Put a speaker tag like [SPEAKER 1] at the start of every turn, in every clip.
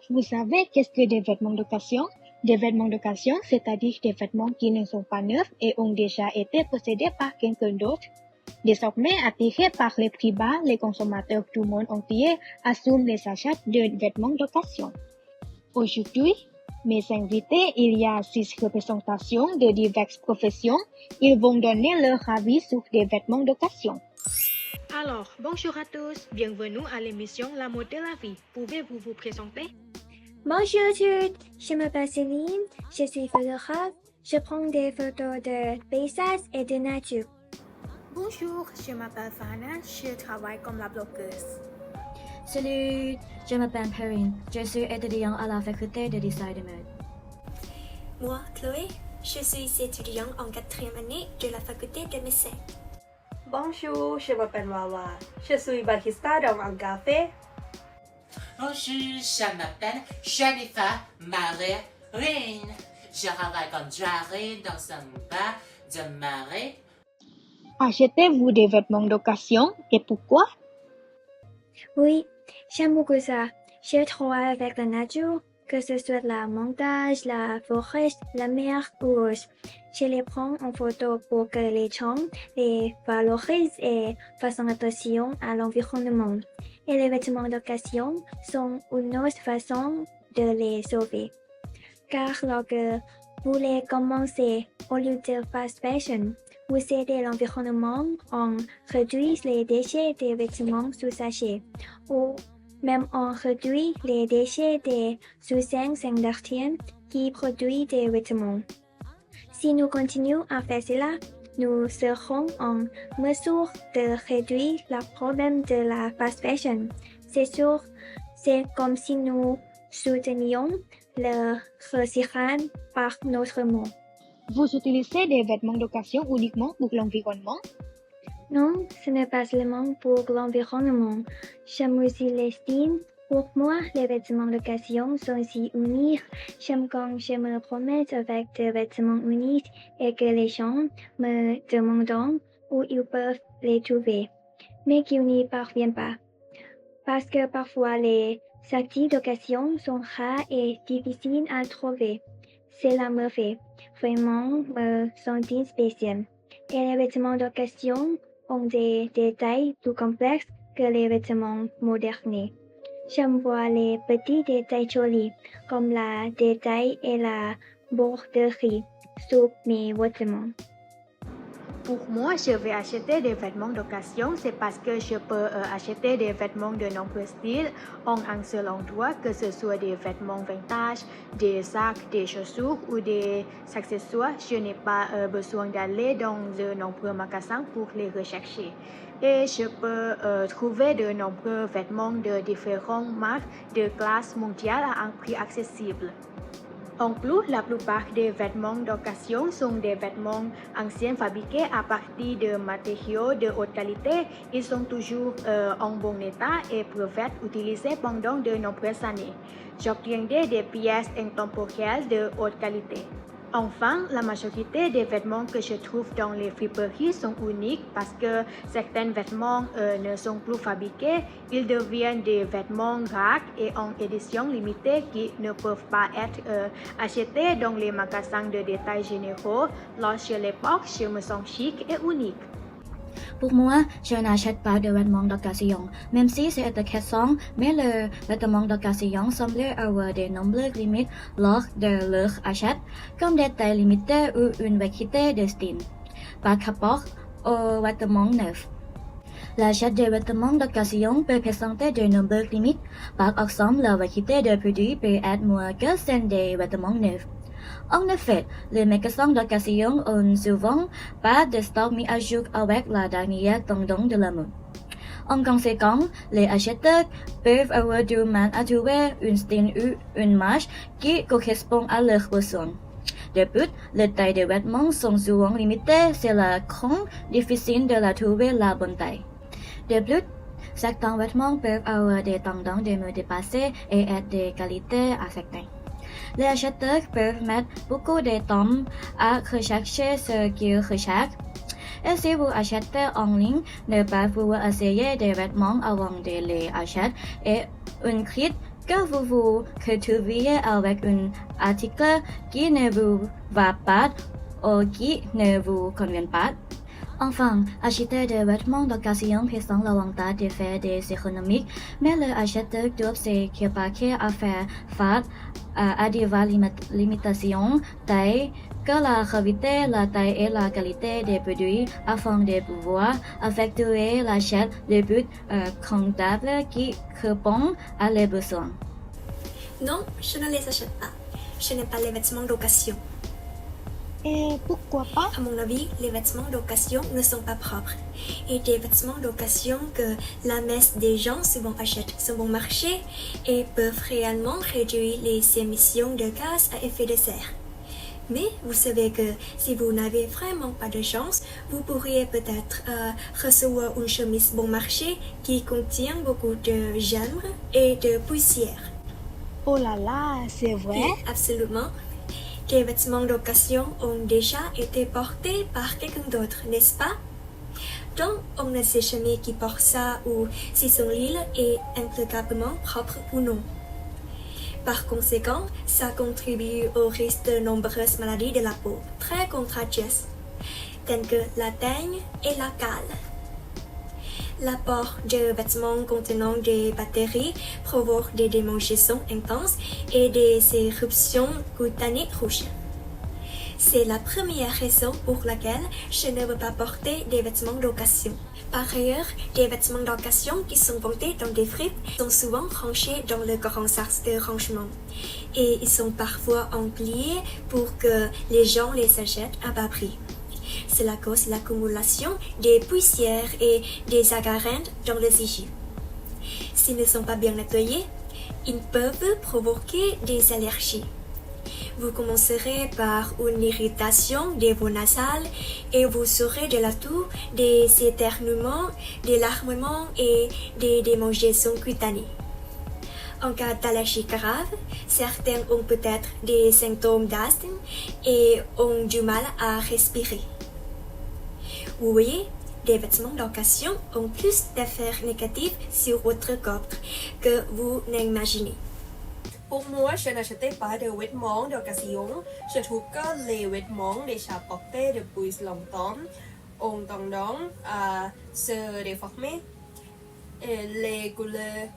[SPEAKER 1] Vous savez qu'est-ce que des vêtements d'occasion? Des vêtements d'occasion, c'est-à-dire des vêtements qui ne sont pas neufs et ont déjà été possédés par quelqu'un d'autre. Désormais, attirés par les prix bas, les consommateurs du monde entier assument les achats de vêtements d'occasion. Aujourd'hui, mes invités, il y a 6 représentations de diverses professions. Ils vont donner leur avis sur des vêtements d'occasion.
[SPEAKER 2] Alors, bonjour à tous, bienvenue à l'émission La mode de la vie. Pouvez-vous vous présenter?
[SPEAKER 3] Bonjour à tous, je m'appelle Céline, je suis photographe, je prends des photos de paysages et de nature.
[SPEAKER 2] Bonjour, je m'appelle Fana, je travaille comme la blogueuse.
[SPEAKER 4] Salut, je m'appelle Perrine, je suis étudiante à la faculté de design de mode.
[SPEAKER 5] Moi, Chloé, je suis étudiante en 4e année de la faculté de médecine.
[SPEAKER 6] Bonjour, je m'appelle Wawa, je suis barista dans un café.
[SPEAKER 7] Bonjour, je m'appelle Jennifer Marie-Rine. Je travaille comme drag dans un bar de marée.
[SPEAKER 1] Achetez-vous des vêtements d'occasion et pourquoi?
[SPEAKER 3] Oui, j'aime beaucoup ça. Je travaille avec la nature, que ce soit la montagne, la forêt, la mer ou autre. Je les prends en photo pour que les gens les valorisent et fassent attention à l'environnement. Et les vêtements d'occasion sont une autre façon de les sauver. Car lorsque vous les commencez au lieu de fast fashion, vous aidez l'environnement en réduisant les déchets des vêtements usagés ou même en réduisant les déchets des usines industrielles qui produisent des vêtements. Si nous continuons à faire cela, nous serons en mesure de réduire le problème de la fast fashion. C'est sûr, c'est comme si nous soutenions le recyclage par notre mot.
[SPEAKER 1] Vous utilisez des vêtements d'occasion uniquement pour l'environnement?
[SPEAKER 3] Non, ce n'est pas seulement pour l'environnement. J'aime aussi les styles. Pour moi, les vêtements d'occasion sont aussi uniques. J'aime quand je me promets avec des vêtements uniques et que les gens me demandent où ils peuvent les trouver, mais qu'ils n'y parviennent pas. Parce que parfois les articles d'occasion sont rares et difficiles à trouver. Cela me fait vraiment me sentir spécial. Et les vêtements d'occasion ont des détails plus complexes que les vêtements modernes. J'aime voir les petits détails jolis, comme la détail et la broderie sur mes vêtements.
[SPEAKER 2] Pour moi, je vais acheter des vêtements d'occasion, c'est parce que je peux acheter des vêtements de nombreux styles en un seul endroit, que ce soit des vêtements vintage, des sacs, des chaussures ou des accessoires. Je n'ai pas besoin d'aller dans de nombreux magasins pour les rechercher. Et je peux trouver de nombreux vêtements de différentes marques de classe mondiale à un prix accessible. En plus, la plupart des vêtements d'occasion sont des vêtements anciens fabriqués à partir de matériaux de haute qualité. Ils sont toujours en bon état et peuvent être utilisés pendant de nombreuses années. J'obtiendrai des pièces intemporelles de haute qualité. Enfin, la majorité des vêtements que je trouve dans les friperies sont uniques parce que certains vêtements ne sont plus fabriqués. Ils deviennent des vêtements rares et en édition limitée qui ne peuvent pas être achetés dans les magasins de détail généraux. Lorsque je les porte, je me sens chic et unique.
[SPEAKER 4] Pour moi, je n'achète pas de vêtements d'occasion, même si c'est étiquette sans, mais les vêtements d'occasion semblent avoir de nombreuses limites lors de leur achat, comme des tailles limitées ou une variété de styles, par rapport aux vêtements neufs. L'achat de vêtements d'occasion peut présenter de nombreuses limites, par exemple, la variété de produits peut être moins que celle des vêtements neufs. En effet, les magasins d'occasion ont souvent pas de stock mis à jour avec la dernière tendance de la mode. En conséquence, les acheteurs peuvent avoir du mal à trouver un style ou une marque qui correspond à leurs besoins. De plus, les tailles de vêtements sont souvent limitées, c'est la grande difficile de la trouver la bonne taille. De plus, certains vêtements peuvent avoir des tendances de mode dépassées et être de qualité incertaine. Les acheteurs peuvent mettre beaucoup de temps à rechercher ce qu'ils recherchent. Et si vous achetez en ligne, ne pas pouvoir essayer des vêtements avant de les acheter est une crise que vous vous retrouviez avec un article qui ne vous va pas ou qui ne vous convient pas. Enfin, acheter des vêtements d'occasion présente l'avantage de faire des économies, mais le acheteur doit se préparer à faire face à des limitations telles que la gravité, la taille et la qualité des produits afin de pouvoir effectuer l'achat le plus comptable qui répond à leurs besoins.
[SPEAKER 5] Non, je ne les achète pas. Je n'aime pas les vêtements d'occasion.
[SPEAKER 1] Et pourquoi pas?
[SPEAKER 5] À mon avis, les vêtements d'occasion ne sont pas propres. Et des vêtements d'occasion que la masse des gens souvent achètent sont bon marché et peuvent réellement réduire les émissions de gaz à effet de serre. Mais vous savez que si vous n'avez vraiment pas de chance, vous pourriez peut-être recevoir une chemise bon marché qui contient beaucoup de gemme et de poussière.
[SPEAKER 1] Oh là là, c'est vrai?
[SPEAKER 5] Oui, absolument. Les vêtements d'occasion ont déjà été portés par quelqu'un d'autre, n'est-ce pas? Donc, on ne sait jamais qui porte ça ou si son lit est impeccablement propre ou non. Par conséquent, ça contribue au risque de nombreuses maladies de la peau, très contagieuses, telles que la teigne et la cale. L'apport de vêtements contenant des bactéries provoque des démangeaisons intenses et des éruptions cutanées rouges. C'est la première raison pour laquelle je ne veux pas porter des vêtements d'occasion. Par ailleurs, des vêtements d'occasion qui sont vendus dans des fripes sont souvent rangés dans le grand sac de rangement. Et ils sont parfois emplis pour que les gens les achètent à bas prix. Cela cause l'accumulation des poussières et des acarènes dans les tissus. S'ils ne sont pas bien nettoyés, ils peuvent provoquer des allergies. Vous commencerez par une irritation des voies nasales et vous aurez de la toux, des éternuements, des larmements et des démangeaisons cutanées. En cas d'allergie grave, certains ont peut-être des symptômes d'asthme et ont du mal à respirer. Vous voyez, des vêtements d'occasion ont plus d'effets négatifs sur votre corps que vous n'imaginez.
[SPEAKER 6] Pour moi, je n'achetais pas de vêtements d'occasion. Je trouve que les vêtements déjà portés depuis longtemps ont tendance à se déformer. Et les couleurs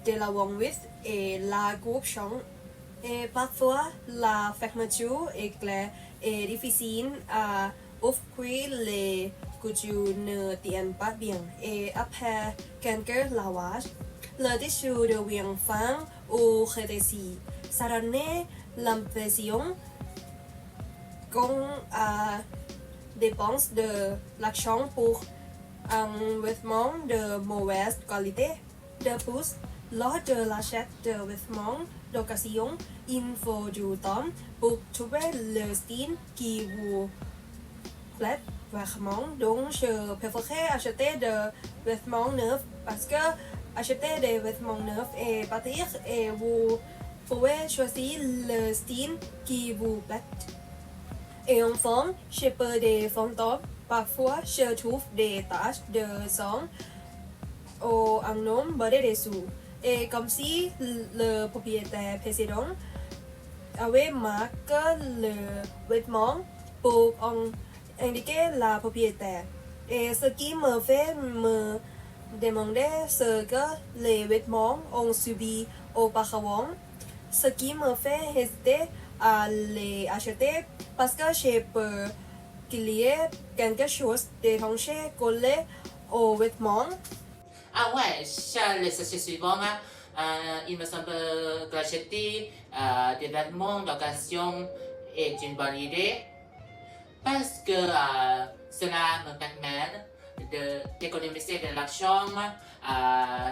[SPEAKER 6] de la vite et la coupe changent. Et parfois, la fermeture est claire et difficile à offrir. Les coutures ne tiennent pas bien. Et après quelques lavages, le tissu devient fin ou rétréci. Ça donne l'impression qu'on dépense de l'argent pour un vêtement de mauvaise qualité. De plus, lors de l'achat de vêtements d'occasion, il faut du temps pour trouver le style qui vous plaît vraiment. Donc, je préférerais acheter des vêtements neufs parce que acheter des vêtements neufs et partir et vous pouvez choisir le style qui vous plaît. Et enfin, je peux des fantômes. Parfois, je trouve des taches de sang ou un nom bordé dessous. Et comme si le propriétaire précédent avait marqué le vêtement pour indiquer la propriétaire. Et ce qui me fait me demander ce que les vêtements ont subi auparavant, ce qui me fait hésiter à les acheter parce que j'ai peur qu'il y ait quelque chose d'étranger collé aux vêtements.
[SPEAKER 7] Ah ouais, le sachet suivant, il me semble que acheter des vêtements d'occasion est une bonne idée parce que cela me permet d'économiser de l'argent,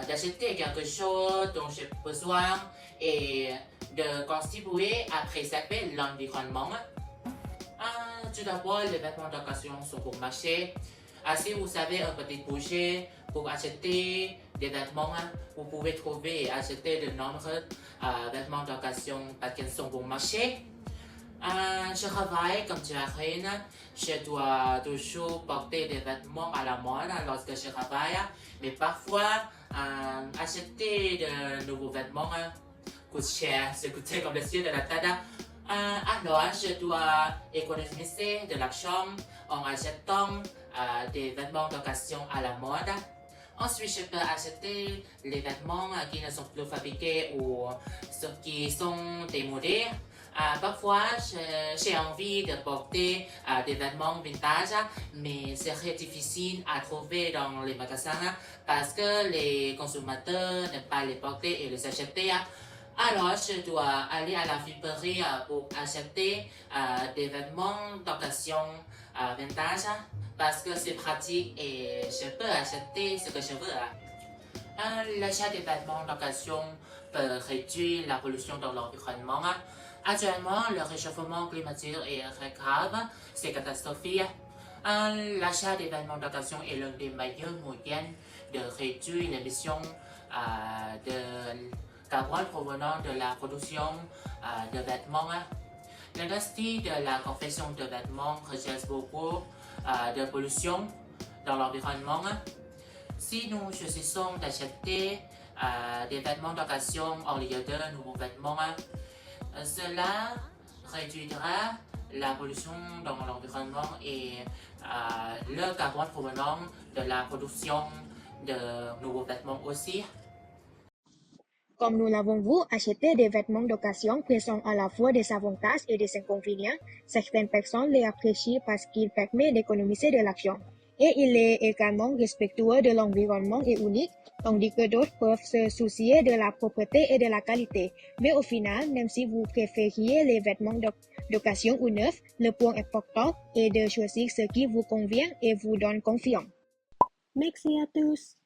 [SPEAKER 7] d'acheter quelque chose dont j'ai besoin et de contribuer à préserver l'environnement. Tout d'abord, les vêtements d'occasion sont pour marcher. Si vous avez un petit budget pour acheter des vêtements, vous pouvez trouver et acheter de nombreux vêtements d'occasion parce qu'ils sont pour marcher. Je travaille comme jardine. Je dois toujours porter des vêtements à la mode lorsque je travaille. Mais parfois, acheter de nouveaux vêtements, coûte cher, c'est coûté comme le ciel de la tada. Alors, je dois économiser de l'argent en achetant des vêtements d'occasion à la mode. Ensuite, je peux acheter les vêtements qui ne sont plus fabriqués ou ceux qui sont démodés. Parfois, j'ai envie de porter des vêtements vintage, mais c'est très difficile à trouver dans les magasins parce que les consommateurs n'aiment pas les porter et les acheter. Alors, je dois aller à la friperie pour acheter des vêtements d'occasion vintage parce que c'est pratique et je peux acheter ce que je veux. L'achat des vêtements d'occasion peut réduire la pollution dans l'environnement. Actuellement, le réchauffement climatique est très grave, c'est catastrophique. L'achat des vêtements d'occasion est l'un des meilleurs moyens de réduire l'émission de carbone provenant de la production de vêtements. L'industrie de la confection de vêtements rejette beaucoup de pollution dans l'environnement. Si nous choisissons d'acheter des vêtements d'occasion en lieu de nouveaux vêtements, cela réduira la pollution dans l'environnement et le carbone provenant de la production de nouveaux vêtements aussi.
[SPEAKER 1] Comme nous l'avons vu, acheter des vêtements d'occasion présente à la fois des avantages et des inconvénients. Certaines personnes les apprécient parce qu'il permet d'économiser de l'argent. Et il est également respectueux de l'environnement et unique, tandis que d'autres peuvent se soucier de la propreté et de la qualité. Mais au final, même si vous préfériez les vêtements d'occasion ou neufs, le point important est de choisir ce qui vous convient et vous donne confiance. Merci à tous!